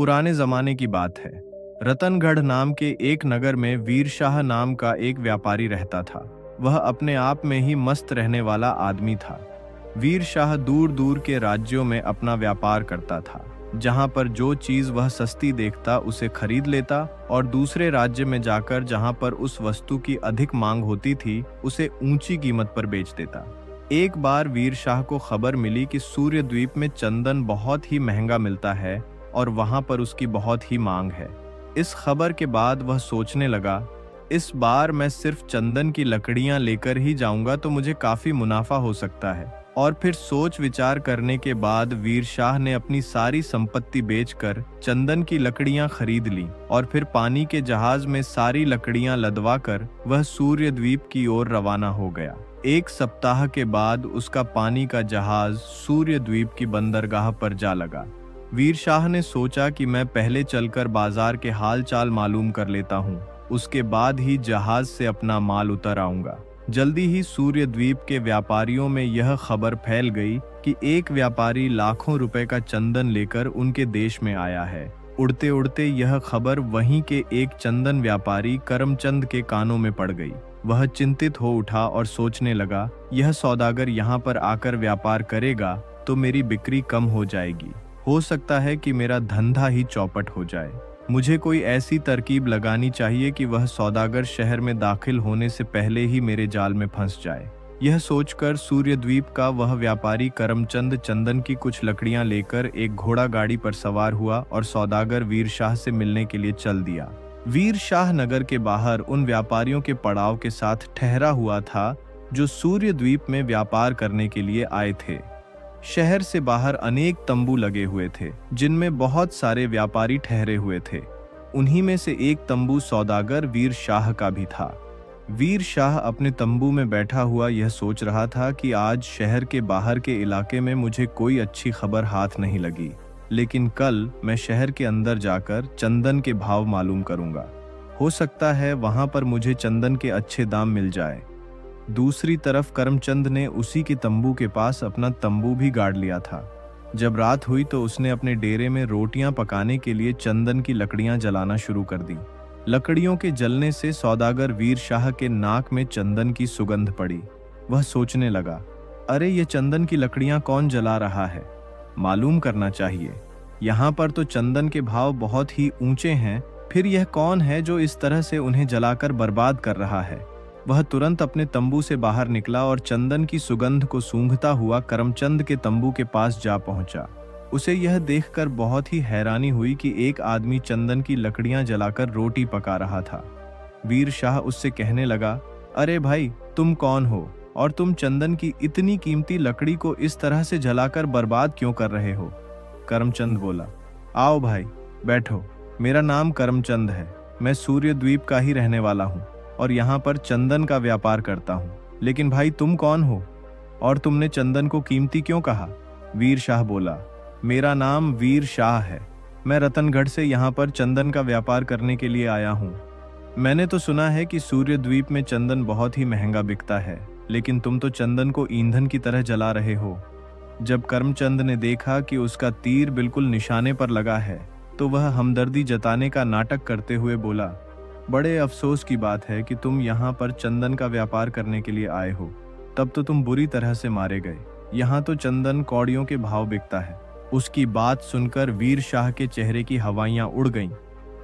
पुराने जमाने की बात है। रतनगढ़ नाम के एक नगर में वीर शाह नाम का एक व्यापारी रहता था। वह अपने आप में ही मस्त रहने वाला आदमी था। वीर शाह दूर दूर के राज्यों में अपना व्यापार करता था। जहां पर जो चीज वह सस्ती देखता उसे खरीद लेता और दूसरे राज्य में जाकर जहां पर उस वस्तु की अधिक मांग होती थी उसे ऊंची कीमत पर बेच देता। एक बार वीर शाह को खबर मिली कि सूर्य द्वीप में चंदन बहुत ही महंगा मिलता है और वहां पर उसकी बहुत ही मांग है। इस खबर के बाद वह सोचने लगा, इस बार मैं सिर्फ चंदन की लकड़ियां लेकर ही जाऊंगा तो मुझे काफी मुनाफा हो सकता है। और फिर सोच विचार करने के बाद वीर शाह ने अपनी सारी संपत्ति बेचकर चंदन की लकड़ियां खरीद ली और फिर पानी के जहाज में सारी लकड़ियां लदवाकर वह सूर्य द्वीप की ओर रवाना हो गया। एक सप्ताह के बाद उसका पानी का जहाज सूर्य द्वीप की बंदरगाह पर जा लगा। वीर शाह ने सोचा कि मैं पहले चलकर बाजार के हाल चाल मालूम कर लेता हूँ, उसके बाद ही जहाज से अपना माल उतर आऊंगा। जल्दी ही सूर्य द्वीप के व्यापारियों में यह खबर फैल गई कि एक व्यापारी लाखों रुपए का चंदन लेकर उनके देश में आया है। उड़ते उड़ते यह खबर वहीं के एक चंदन व्यापारी करमचंद के कानों में पड़ गई। वह चिंतित हो उठा और सोचने लगा, यह सौदागर यहाँ पर आकर व्यापार करेगा तो मेरी बिक्री कम हो जाएगी। हो सकता है कि मेरा धंधा ही चौपट हो जाए। मुझे कोई ऐसी तरकीब लगानी चाहिए कि वह सौदागर शहर में दाखिल होने से पहले ही मेरे जाल में फंस जाए। यह सोचकर सूर्य द्वीप का वह व्यापारी करमचंद चंदन की कुछ लकड़ियां लेकर एक घोड़ा गाड़ी पर सवार हुआ और सौदागर वीर शाह से मिलने के लिए चल दिया। वीर शाह नगर के बाहर उन व्यापारियों के पड़ाव के साथ ठहरा हुआ था जो सूर्य द्वीप में व्यापार करने के लिए आए थे। शहर से बाहर अनेक तंबू लगे हुए थे जिनमें बहुत सारे व्यापारी ठहरे हुए थे। उन्हीं में से एक तंबू सौदागर वीर शाह का भी था। वीर शाह अपने तंबू में बैठा हुआ यह सोच रहा था कि आज शहर के बाहर के इलाके में मुझे कोई अच्छी खबर हाथ नहीं लगी, लेकिन कल मैं शहर के अंदर जाकर चंदन के भाव मालूम करूंगा। हो सकता है वहां पर मुझे चंदन के अच्छे दाम मिल जाए। दूसरी तरफ करमचंद ने उसी के तंबू के पास अपना तंबू भी गाड़ लिया था। जब रात हुई तो उसने अपने डेरे में रोटियां पकाने के लिए चंदन की लकड़ियां जलाना शुरू कर दी। लकड़ियों के जलने से सौदागर वीर शाह के नाक में चंदन की सुगंध पड़ी। वह सोचने लगा, अरे ये चंदन की लकड़ियां कौन जला रहा है, मालूम करना चाहिए। यहाँ पर तो चंदन के भाव बहुत ही ऊंचे हैं, फिर यह कौन है जो इस तरह से उन्हें जलाकर बर्बाद कर रहा है। वह तुरंत अपने तंबू से बाहर निकला और चंदन की सुगंध को सूंघता हुआ करमचंद के तंबू के पास जा पहुंचा। उसे यह देखकर बहुत ही हैरानी हुई कि एक आदमी चंदन की लकड़ियां जलाकर रोटी पका रहा था। वीर शाह उससे कहने लगा, अरे भाई, तुम कौन हो और तुम चंदन की इतनी कीमती लकड़ी को इस तरह से जलाकर बर्बाद क्यों कर रहे हो? करमचंद बोला, आओ भाई, बैठो। मेरा नाम करमचंद है। मैं सूर्य द्वीप का ही रहने वाला हूँ और यहाँ पर चंदन का व्यापार करता हूँ। लेकिन भाई, तुम कौन हो और तुमने चंदन को कीमती क्यों कहा? वीर शाह बोला, मेरा नाम वीर शाह है। मैं रतनगढ़ से यहाँ पर चंदन का व्यापार करने के लिए आया हूँ। मैंने तो सुना है कि सूर्य द्वीप में चंदन बहुत ही महंगा बिकता है, लेकिन तुम तो चंदन को ईंधन की तरह जला रहे हो। जब करमचंद ने देखा कि उसका तीर बिल्कुल निशाने पर लगा है तो वह हमदर्दी जताने का नाटक करते हुए बोला, बड़े अफसोस की बात है कि तुम यहाँ पर चंदन का व्यापार करने के लिए आए हो। तब तो तुम बुरी तरह से मारे गए। यहाँ तो चंदन कौड़ियों के भाव बिकता है। उसकी बात सुनकर वीर शाह के चेहरे की हवाइयां उड़ गईं।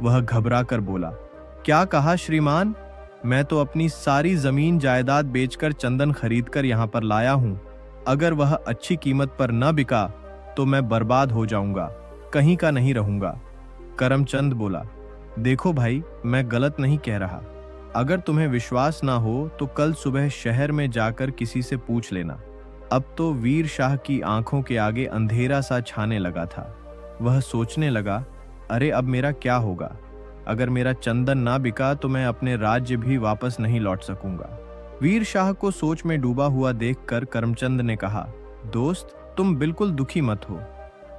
वह घबरा कर बोला, क्या कहा श्रीमान? मैं तो अपनी सारी जमीन जायदाद बेचकर चंदन खरीद कर यहाँ पर लाया हूँ। अगर वह अच्छी कीमत पर न बिका तो मैं बर्बाद हो जाऊंगा, कहीं का नहीं रहूंगा। करमचंद बोला, देखो भाई, मैं गलत नहीं कह रहा। अगर तुम्हें विश्वास ना हो तो कल सुबह शहर में जाकर किसी से पूछ लेना। अब तो वीर शाह की आंखों के आगे अंधेरा सा छाने लगा था। वह सोचने लगा, अरे अब मेरा क्या होगा? अगर मेरा चंदन ना बिका तो मैं अपने राज्य भी वापस नहीं लौट सकूंगा। वीर शाह को सोच में डूबा हुआ देखकर करमचंद ने कहा, दोस्त, तुम बिल्कुल दुखी मत हो।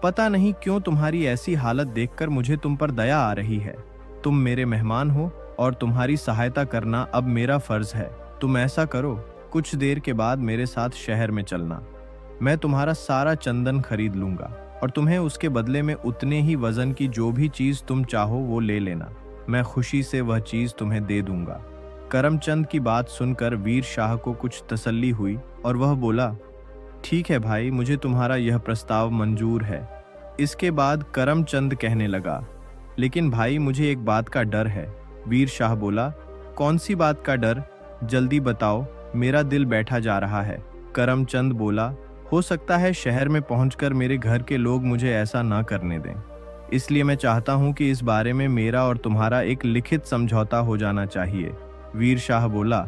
पता नहीं क्यों तुम्हारी ऐसी हालत देखकर मुझे तुम पर दया आ रही है। तुम मेरे मेहमान हो और तुम्हारी सहायता करना अब मेरा फर्ज है। तुम ऐसा करो, कुछ देर के बाद मेरे साथ शहर में चलना। मैं तुम्हारा सारा चंदन खरीद लूंगा। और तुम्हें उसके बदले में उतने ही वजन की जो भी चीज तुम चाहो वो ले लेना। मैं खुशी से वह चीज तुम्हें दे दूंगा। करमचंद की बात सुनकर वीर शाह को कुछ तसल्ली हुई और वह बोला, ठीक है भाई, मुझे तुम्हारा यह प्रस्ताव मंजूर है। इसके बाद करमचंद कहने लगा, लेकिन भाई मुझे एक बात का डर है। वीर शाह बोला, कौन सी बात का डर? जल्दी बताओ, मेरा दिल बैठा जा रहा है। करमचंद बोला, हो सकता है शहर में पहुंचकर मेरे घर के लोग मुझे ऐसा ना करने दें, इसलिए मैं चाहता हूं कि इस बारे में मेरा और तुम्हारा एक लिखित समझौता हो जाना चाहिए। वीर शाह बोला,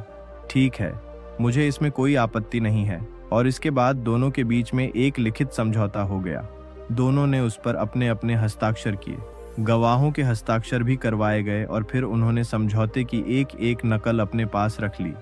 ठीक है, मुझे इसमें कोई आपत्ति नहीं है। और इसके बाद दोनों के बीच में एक लिखित समझौता हो गया। दोनों ने उस पर अपने अपने हस्ताक्षर किए। गवाहों के हस्ताक्षर भी करवाए गए और फिर उन्होंने समझौते की एक एक नकल अपने पास रख ली।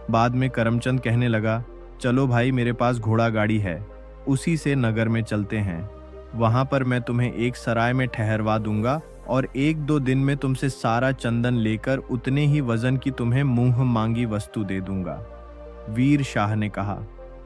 बाद में करमचंद कहने लगा, चलो भाई, मेरे पास घोड़ा गाड़ी है, उसी से नगर में चलते हैं। वहां पर मैं तुम्हें एक सराय में ठहरवा दूंगा और 1-2 दिन में तुमसे सारा चंदन लेकर उतने ही वजन की तुम्हें मुंह मांगी वस्तु दे दूंगा। वीर शाह ने कहा,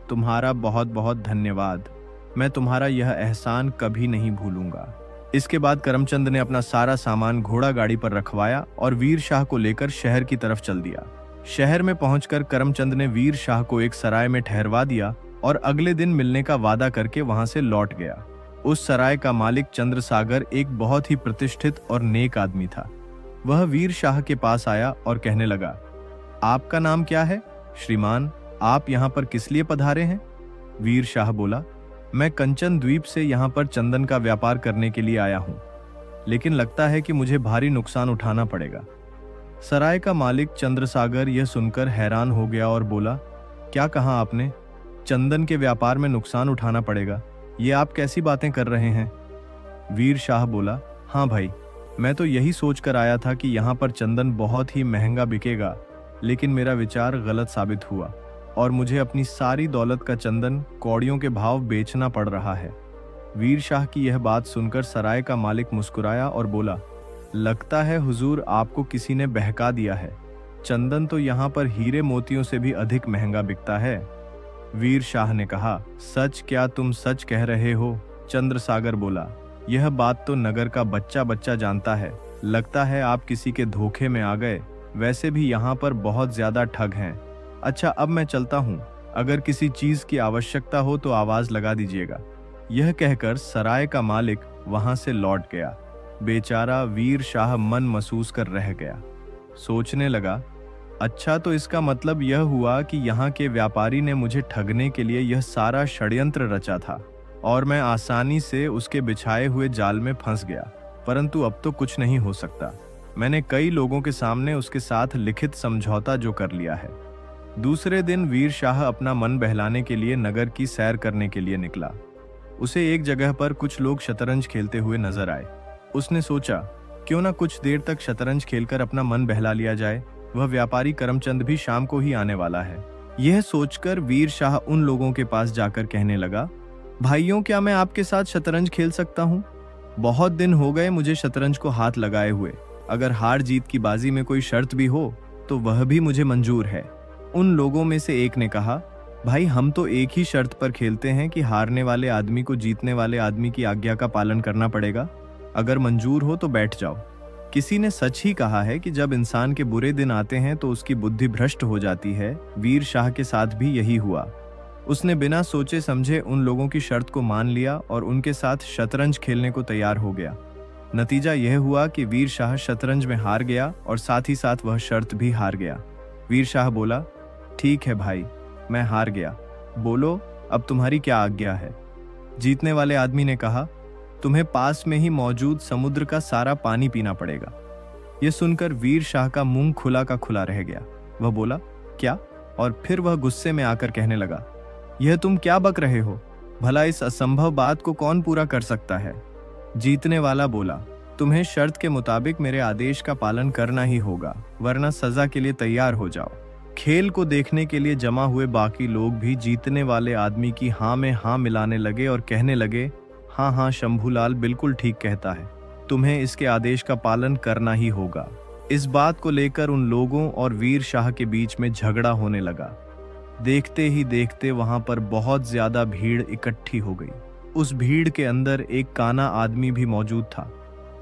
तुम्हारा बहुत बहुत धन्यवाद, मैं तुम्हारा यह एहसान कभी नहीं भूलूंगा। इसके बाद करमचंद ने अपना सारा सामान घोड़ा गाड़ी पर रखवाया और वीर शाह को लेकर शहर की तरफ चल दिया। शहर में पहुंचकर करमचंद ने वीर शाह को एक सराय में ठहरवा दिया और अगले दिन मिलने का वादा करके वहां से लौट गया। उस सराय का मालिक चंद्रसागर एक बहुत ही प्रतिष्ठित और नेक आदमी था। वह वीर शाह के पास आया और कहने लगा, आपका नाम क्या है? श्रीमान, आप यहाँ पर किस लिए पधारे हैं? वीर शाह बोला, मैं कंचन द्वीप से यहाँ पर चंदन का व्यापार करने के लिए आया हूँ, लेकिन लगता है कि मुझे भारी नुकसान उठाना पड़ेगा। सराय का मालिक चंद्रसागर यह सुनकर हैरान हो गया और बोला, क्या कहा आपने? चंदन के व्यापार में नुकसान उठाना पड़ेगा? ये आप कैसी बातें कर रहे हैं? वीर शाह बोला, हाँ भाई, मैं तो यही सोचकर आया था कि यहाँ पर चंदन बहुत ही महंगा बिकेगा, लेकिन मेरा विचार गलत साबित हुआ और मुझे अपनी सारी दौलत का चंदन कौड़ियों के भाव बेचना पड़ रहा है। वीर शाह की यह बात सुनकर सराय का मालिक मुस्कुराया और बोला, लगता है हुजूर आपको किसी ने बहका दिया है। चंदन तो यहाँ पर हीरे मोतियों से भी अधिक महंगा बिकता है। वीर शाह ने कहा, सच? क्या तुम सच कह रहे हो? चंद्रसागर बोला, यह बात तो नगर का बच्चा बच्चा जानता है। लगता है आप किसी के धोखे में आ गए। वैसे भी यहाँ पर बहुत ज्यादा ठग हैं। अच्छा, अब मैं चलता हूँ, अगर किसी चीज की आवश्यकता हो तो आवाज लगा दीजिएगा। यह कहकर सराय का मालिक वहां से लौट गया। बेचारा वीर शाह मन महसूस कर रह गया। सोचने लगा, अच्छा, तो इसका मतलब यह हुआ कि यहाँ के व्यापारी ने मुझे ठगने के लिए यह सारा षड्यंत्र रचा था और मैं आसानी से उसके बिछाए हुए जाल में फंस गया। परंतु अब तो कुछ नहीं हो सकता। मैंने कई लोगों के सामने उसके साथ लिखित समझौता जो कर लिया है। दूसरे दिन वीर शाह अपना मन बहलाने के लिए नगर की सैर करने के लिए निकला। उसे एक जगह पर कुछ लोग शतरंज खेलते हुए नजर आए। उसने सोचा, क्यों ना कुछ देर तक शतरंज खेलकर अपना मन बहला लिया जाए। वह व्यापारी करमचंद भी शाम को ही आने वाला है। यह सोचकर वीर शाह उन लोगों के पास जाकर कहने लगा, भाइयों, क्या मैं आपके साथ शतरंज खेल सकता हूँ? बहुत दिन हो गए मुझे शतरंज को हाथ लगाए हुए। अगर हार जीत की बाजी में कोई शर्त भी हो तो वह भी मुझे मंजूर है। उन लोगों में से एक ने कहा, भाई, हम तो एक ही शर्त पर खेलते हैं कि हारने वाले आदमी को जीतने वाले आदमी की आज्ञा का पालन करना पड़ेगा। अगर मंजूर हो तो बैठ जाओ। किसी ने सच ही कहा है कि जब इंसान के बुरे दिन आते हैं तो उसकी बुद्धि भ्रष्ट हो जाती है। वीर शाह के साथ भी यही हुआ। उसने बिना सोचे समझे उन लोगों की शर्त को मान लिया और उनके साथ शतरंज खेलने को तैयार हो गया। नतीजा यह हुआ कि वीर शाह शतरंज में हार गया और साथ ही साथ वह शर्त भी हार गया। वीर शाह बोला, ठीक है भाई, मैं हार गया। बोलो, अब तुम्हारी क्या आज्ञा है? जीतने वाले आदमी ने कहा, तुम्हें पास में ही मौजूद समुद्र का सारा पानी पीना पड़ेगा। यह सुनकर वीर शाह का मुंह खुला का खुला रह गया। वह बोला, क्या? और फिर वह गुस्से में आकर कहने लगा, यह तुम क्या बक रहे हो? भला इस असंभव बात को कौन पूरा कर सकता है? जीतने वाला बोला, तुम्हें शर्त के मुताबिक मेरे आदेश का पालन करना ही होगा, वरना सजा के लिए तैयार हो जाओ। खेल को देखने के लिए जमा हुए बाकी लोग भी जीतने वाले आदमी की हाँ में हाँ मिलाने लगे और कहने लगे, हाँ हाँ, शंभूलाल बिल्कुल ठीक कहता है, तुम्हें इसके आदेश का पालन करना ही होगा। इस बात को लेकर उन लोगों और वीर शाह के बीच में झगड़ा होने लगा। देखते ही देखते वहां पर बहुत ज्यादा भीड़ इकट्ठी हो गई। उस भीड़ के अंदर एक काना आदमी भी मौजूद था।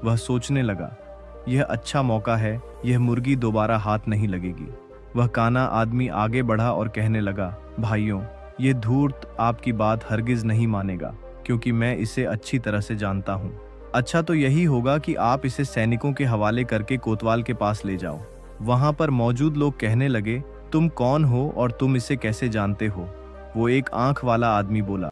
वह सोचने लगा, यह अच्छा मौका है, यह मुर्गी दोबारा हाथ नहीं लगेगी। वह काना आदमी आगे बढ़ा और कहने लगा, भाइयों, ये धूर्त आपकी बात हरगिज नहीं मानेगा, क्योंकि मैं इसे अच्छी तरह से जानता हूँ। अच्छा तो यही होगा कि आप इसे सैनिकों के हवाले करके कोतवाल के पास ले जाओ। वहां पर मौजूद लोग कहने लगे, तुम कौन हो और तुम इसे कैसे जानते हो? वो एक आंख वाला आदमी बोला,